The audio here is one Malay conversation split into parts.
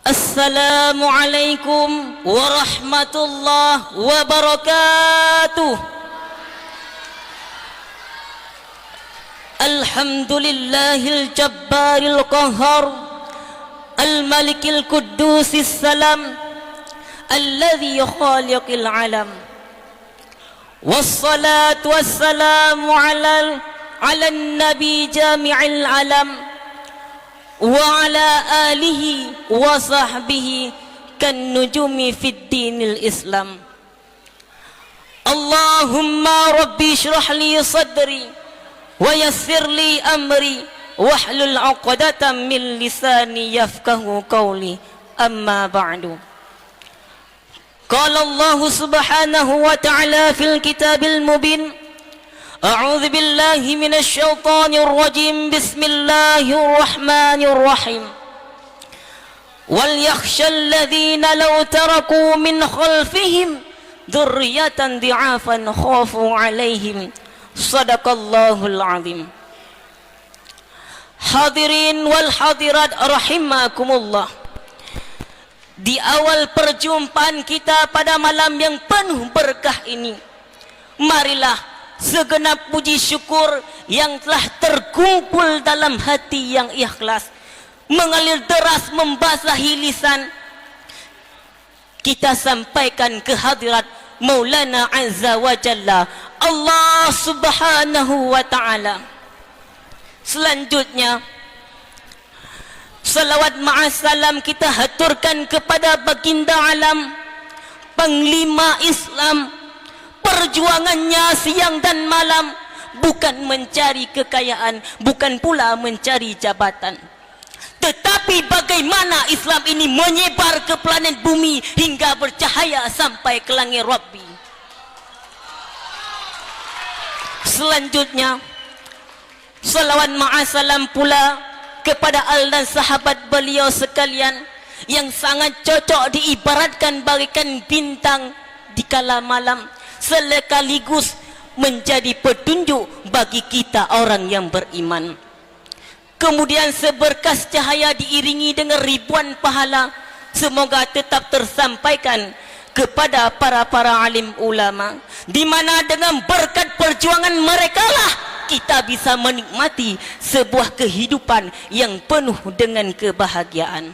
Assalamualaikum warahmatullahi wabarakatuh. Alhamdulillahil jabbaril qahhar, al-malikil quddusis salam, alladhi khaliqil alam. Wassalatu wassalamu ala nabi jami'il alam wa ala alihi wa sahbihi kan nujumi fid dinil Islam. Allahumma rabbi shrah li sadri wa yassir li amri wahlul 'uqdatam min lisani yafqahu qawli. Amma ba'du. Qala Allah subhanahu wa ta'ala fil kitabil mubin. أعوذ بالله من الشيطان الرجيم بسم الله الرحمن الرحيم وليخشى الذين لو تركوا من خلفهم ذرية ضعافا خافوا عليهم صدق الله العظيم. Hadirin wal hadirat rahimakumullah. Di awal perjumpaan kita pada malam yang penuh berkah ini, marilah segenap puji syukur yang telah terkumpul dalam hati yang ikhlas mengalir deras membasahi lisan, kita sampaikan ke hadirat Maulana Azza wa Jalla Allah subhanahu wa ta'ala. Selanjutnya salawat ma'asalam kita haturkan kepada baginda alam, Panglima Islam. Perjuangannya siang dan malam bukan mencari kekayaan, bukan pula mencari jabatan, tetapi bagaimana Islam ini menyebar ke planet bumi hingga bercahaya sampai ke langit Rabbi. Selanjutnya salawat ma'asalam pula kepada al dan sahabat beliau sekalian yang sangat cocok diibaratkan bagaikan bintang di kala malam, sekaligus menjadi petunjuk bagi kita orang yang beriman. Kemudian seberkas cahaya diiringi dengan ribuan pahala, semoga tetap tersampaikan kepada para alim ulama, di mana dengan berkat perjuangan mereka lah kita bisa menikmati sebuah kehidupan yang penuh dengan kebahagiaan.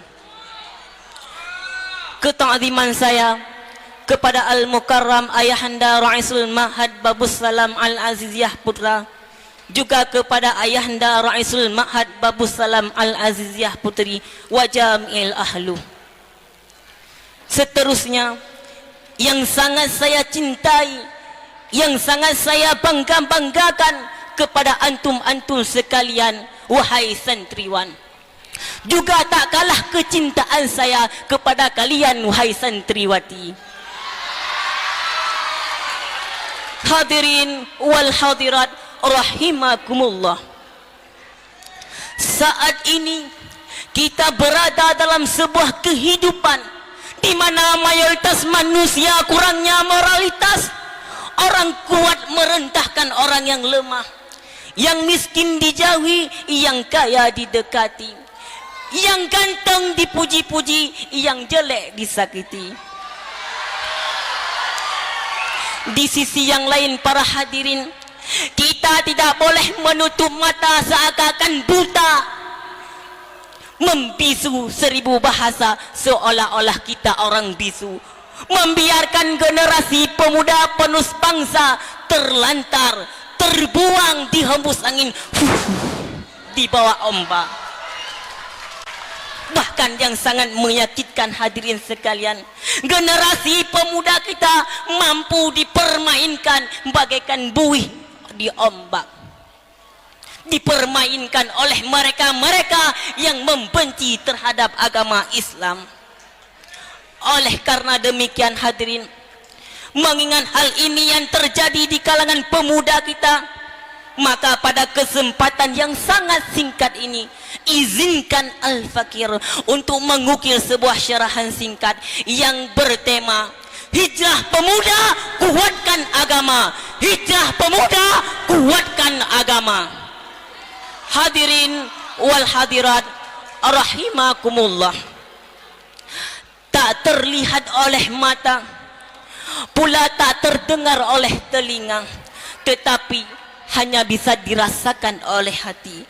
Keta'ziman saya kepada Al-Mukarram Ayahanda Ra'isul Ma'had Babus Salam Al-Aziziyah Putra, juga kepada Ayahanda Ra'isul Ma'had Babus Salam Al-Aziziyah Putri wa Jami'il Ahlu. Seterusnya, yang sangat saya cintai, yang sangat saya banggakan kepada antum-antum sekalian, wahai santriwan. Juga tak kalah kecintaan saya kepada kalian, wahai santriwati. Hadirin wal hadirat rahimakumullah. Saat ini kita berada dalam sebuah kehidupan di mana mayoritas manusia kurangnya moralitas. Orang kuat merendahkan orang yang lemah, yang miskin dijauhi, yang kaya didekati, yang ganteng dipuji-puji, yang jelek disakiti. Di sisi yang lain para hadirin, kita tidak boleh menutup mata seakan-akan buta, membisu seribu bahasa seolah-olah kita orang bisu, membiarkan generasi pemuda penerus bangsa terlantar, terbuang di hembus angin, di bawah ombak. Bahkan yang sangat menyakitkan hadirin sekalian, generasi pemuda kita mampu dipermainkan bagaikan buih di ombak, dipermainkan oleh mereka-mereka yang membenci terhadap agama Islam. Oleh karena demikian hadirin, mengingat hal ini yang terjadi di kalangan pemuda kita, maka pada kesempatan yang sangat singkat ini, izinkan Al-Fakir untuk mengukir sebuah syarahan singkat yang bertema Hijrah Pemuda Kuatkan Agama. Hijrah Pemuda Kuatkan Agama. Hadirin wal hadirat rahimakumullah. tak terlihat oleh mata, pula tak terdengar oleh telinga, tetapi hanya bisa dirasakan oleh hati,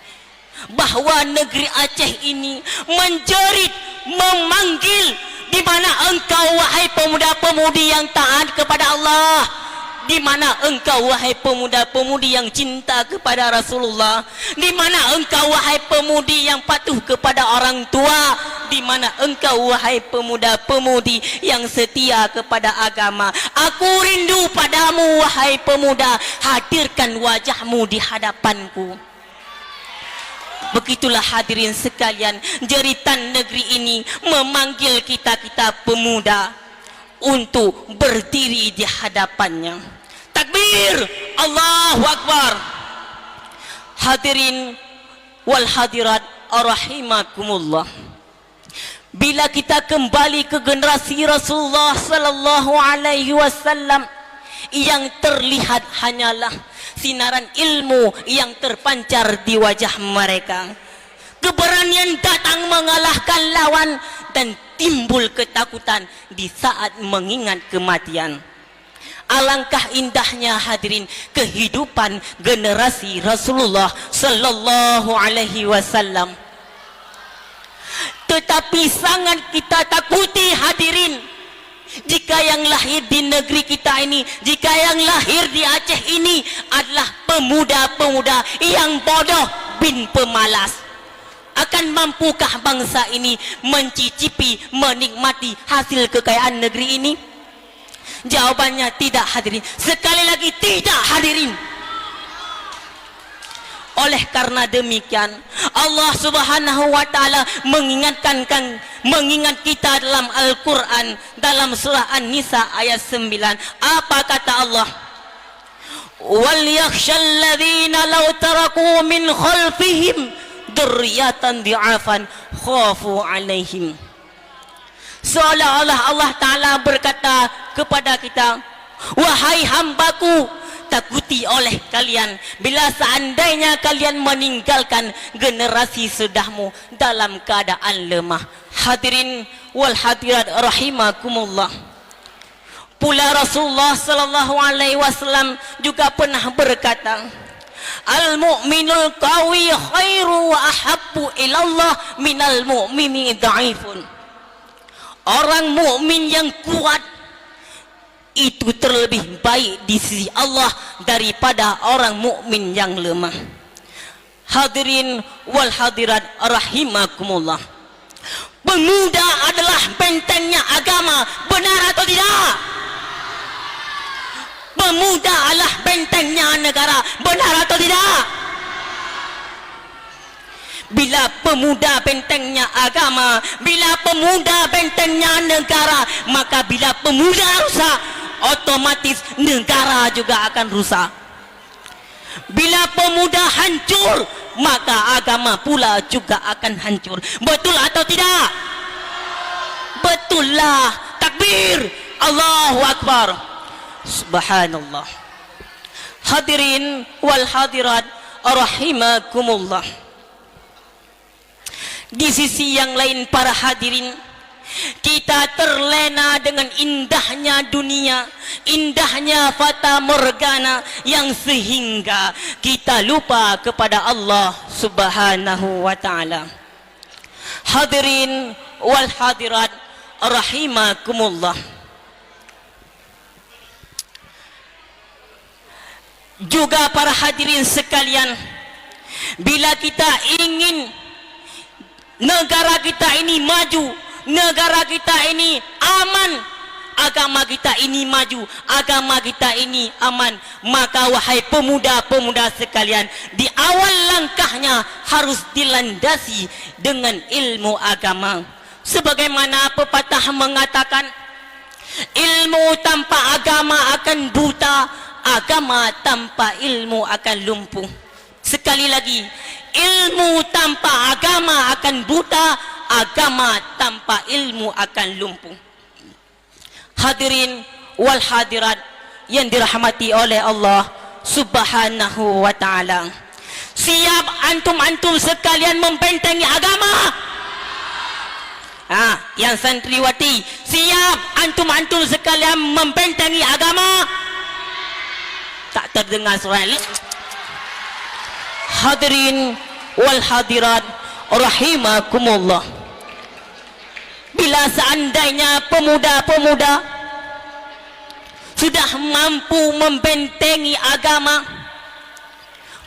bahawa negeri Aceh ini menjerit, memanggil, di mana engkau wahai pemuda-pemudi yang taat kepada Allah, di mana engkau wahai pemuda-pemudi yang cinta kepada Rasulullah, di mana engkau wahai pemudi yang patuh kepada orang tua, di mana engkau wahai pemuda-pemudi yang setia kepada agama. Aku rindu padamu wahai pemuda, hadirkan wajahmu di hadapanku. Begitulah hadirin sekalian, jeritan negeri ini memanggil kita-kita pemuda untuk berdiri di hadapannya. Takbir, Allahu Akbar. Hadirin wal hadirat rahimakumullah. Bila kita kembali ke generasi Rasulullah sallallahu alaihi wasallam, yang terlihat hanyalah sinaran ilmu yang terpancar di wajah mereka. Keberanian datang mengalahkan lawan dan timbul ketakutan di saat mengingat kematian. Alangkah indahnya hadirin kehidupan generasi Rasulullah sallallahu alaihi wasallam. Tetapi sangat kita takuti hadirin, jika yang lahir di negeri kita ini, jika yang lahir di Aceh ini adalah pemuda-pemuda yang bodoh bin pemalas, akan mampukah bangsa ini mencicipi, menikmati hasil kekayaan negeri ini? Jawabannya tidak hadirin. Sekali lagi tidak hadirin. Oleh karena demikian, Allah Subhanahu wa taala mengingat kita dalam Al-Qur'an, dalam surah An-Nisa ayat 9. Apa kata Allah? Wal yakhshal ladzina law taraku min khalfihim dzurriyyatan dhi'afan khafu 'alaihim. Seolah-olah Allah Ta'ala berkata kepada kita, wahai hambaku, takuti oleh kalian bila seandainya kalian meninggalkan generasi sudahmu dalam keadaan lemah. Hadirin wal hadirat rahimakumullah. Pula Rasulullah sallallahu alaihi wasallam juga pernah berkata, al-mu'minul qawi khairu wa ahabbu ilallah minal mu'mini dha'ifun. Orang mukmin yang kuat itu terlebih baik di sisi Allah daripada orang mukmin yang lemah. Hadirin wal hadirat rahimakumullah. Pemuda adalah bentengnya agama, benar atau tidak? Pemuda adalah bentengnya negara, benar atau tidak? Bila pemuda bentengnya agama, bila pemuda bentengnya negara, maka bila pemuda rusak, otomatis negara juga akan rusak. Bila pemuda hancur, maka agama pula juga akan hancur. Betul atau tidak? Betul lah. Takbir, Allahu Akbar. Subhanallah. Hadirin wal hadirat rahimakumullah. Di sisi yang lain para hadirin, kita terlena dengan indahnya dunia, indahnya fata morgana, yang sehingga kita lupa kepada Allah Subhanahu wa taala. Hadirin wal hadirat rahimakumullah. Juga para hadirin sekalian, bila kita ingin negara kita ini maju, negara kita ini aman, agama kita ini maju, agama kita ini aman, maka wahai pemuda-pemuda sekalian, di awal langkahnya harus dilandasi dengan ilmu agama. Sebagaimana pepatah mengatakan, ilmu tanpa agama akan buta, agama tanpa ilmu akan lumpuh. Sekali lagi, ilmu tanpa agama akan buta, agama tanpa ilmu akan lumpuh. Hadirin wal hadirat yang dirahmati oleh Allah Subhanahu wa taala. Siap antum-antum sekalian membentengi agama? Yang santriwati, siap antum-antum sekalian membentengi agama? Tak terdengar suara. Hadirin wal hadirat rahimakumullah. Bila seandainya pemuda-pemuda sudah mampu membentengi agama,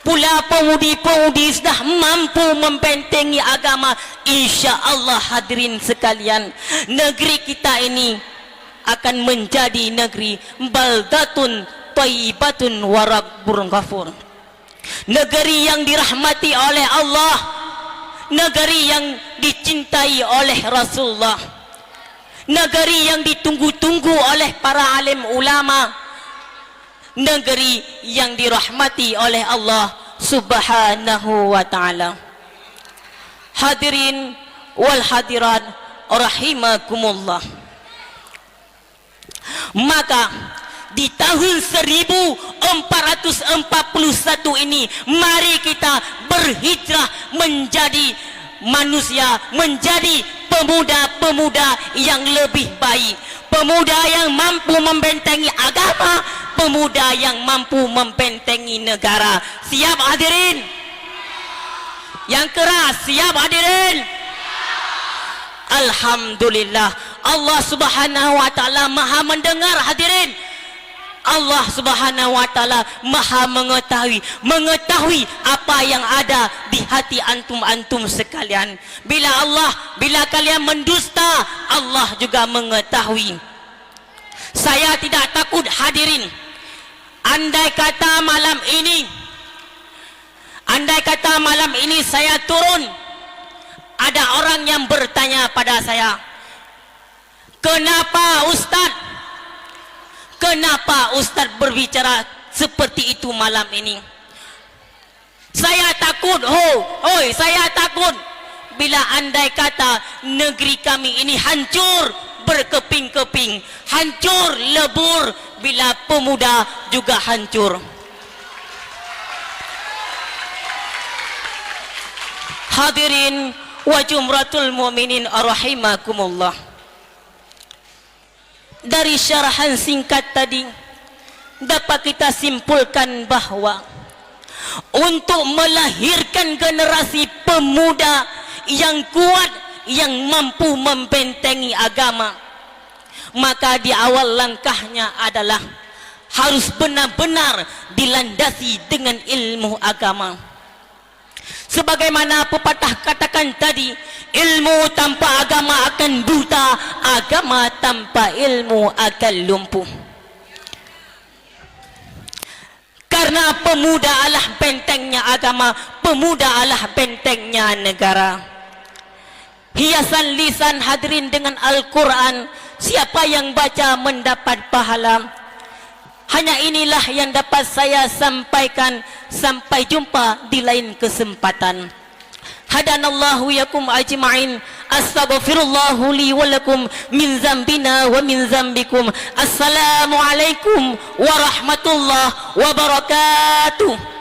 pula pemudi-pemudi sudah mampu membentengi agama, insya-Allah hadirin sekalian, negeri kita ini akan menjadi negeri baldatun thayyibatun wa rabbun ghafur. Negeri yang dirahmati oleh Allah, negeri yang dicintai oleh Rasulullah, negeri yang ditunggu-tunggu oleh para alim ulama, negeri yang dirahmati oleh Allah Subhanahu wa ta'ala. Hadirin wal hadirat rahimakumullah. Maka di tahun 1441 ini, mari kita berhijrah menjadi manusia, menjadi pemuda-pemuda yang lebih baik, pemuda yang mampu membentengi agama, pemuda yang mampu membentengi negara. Siap hadirin? Yang keras, siap hadirin? Alhamdulillah, Allah Subhanahu wa ta'ala maha mendengar hadirin. Allah Subhanahu wa ta'ala maha mengetahui apa yang ada di hati antum-antum sekalian. Bila kalian mendusta, Allah juga mengetahui. Saya tidak takut hadirin. Andai kata malam ini saya turun, ada orang yang bertanya pada saya, kenapa Ustaz berbicara seperti itu malam ini? Saya takut, saya takut bila andai kata negeri kami ini hancur berkeping-keping, hancur lebur, bila pemuda juga hancur. Hadirin wa jumratul mu'minin rahimakumullah. Dari syarahan singkat tadi dapat kita simpulkan bahawa untuk melahirkan generasi pemuda yang kuat, yang mampu membentengi agama, maka di awal langkahnya adalah harus benar-benar dilandasi dengan ilmu agama. Sebagaimana pepatah katakan tadi, ilmu tanpa agama akan buta, agama tanpa ilmu akan lumpuh. Karena pemuda adalah bentengnya agama, pemuda adalah bentengnya negara. Hiasan lisan hadirin dengan Al-Quran, siapa yang baca mendapat pahala. Hanya inilah yang dapat saya sampaikan. Sampai jumpa di lain kesempatan. Hadanallahu yakum ajma'in. Astaghfirullahu li wa lakum min zambina wa min zambikum. Assalamualaikum warahmatullahi wabarakatuh.